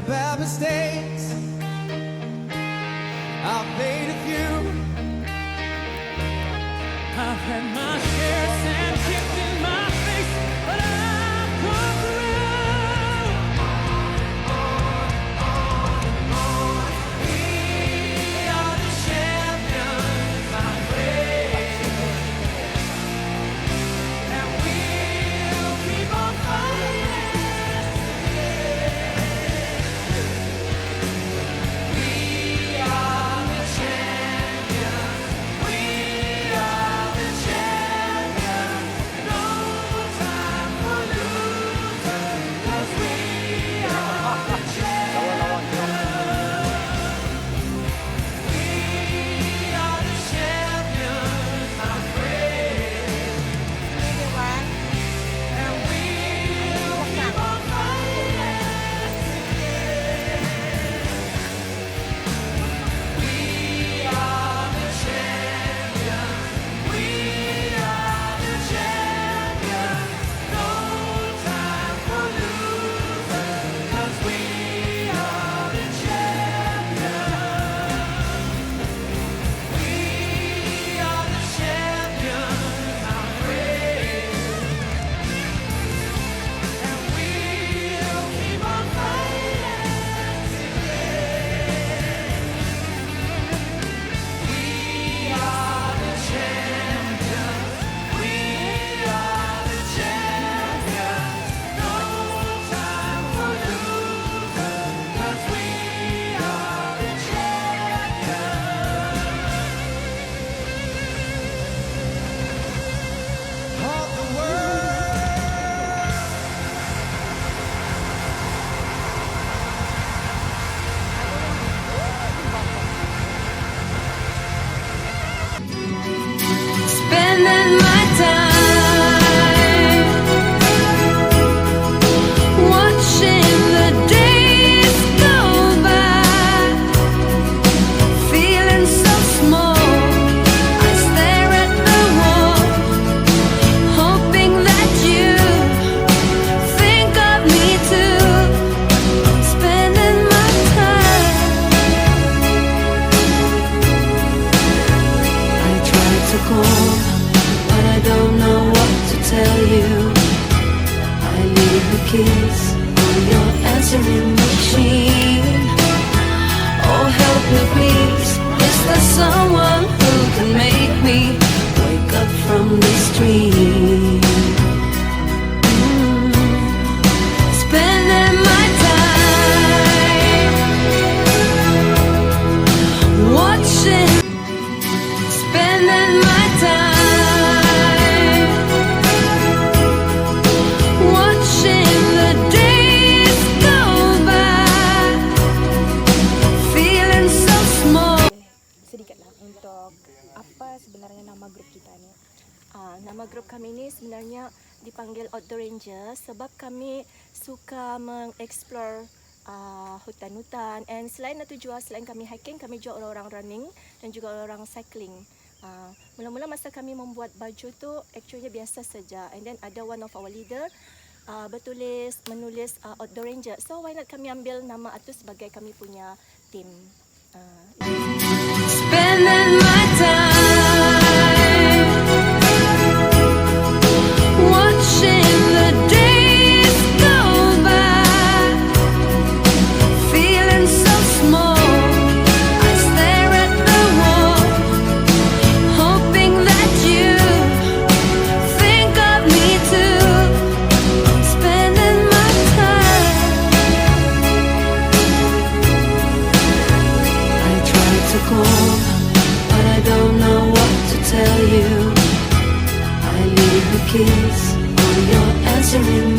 bad mistakes. I've made a few. I've had my share sand kicked in my face, but I've come through. We are the champions, my friend, and we'll keep on fighting. Spending my time watching the days go by, feeling so small. I stare at the wall, hoping that you think of me too. Spending my time. I try to call, but I don't know what to tell you. I leave the keys on your answering machine. Oh, help me please. Is there someone who can make me wake up from this dream? Spending my time watching. Spending my time watching the days go by, feeling so small. Sedikit lah untuk apa sebenarnya nama grup kita ni. Nama grup kami ni sebenarnya dipanggil Outdoor Ranger sebab kami suka mengeksplor hutan-hutan, and selain itu juga selain kami hiking, kami juga orang-orang running dan juga orang cycling. Mula-mula masa kami membuat baju tu actually biasa saja, and then ada one of our leader menulis Outdoor Ranger, so why not kami ambil nama itu sebagai kami punya team. Spending my time watching the days go by, feeling so small. I stare at the wall, hoping that you think of me too. Spending my time. I try to call, but I don't know what to tell you. I leave the keys on your answering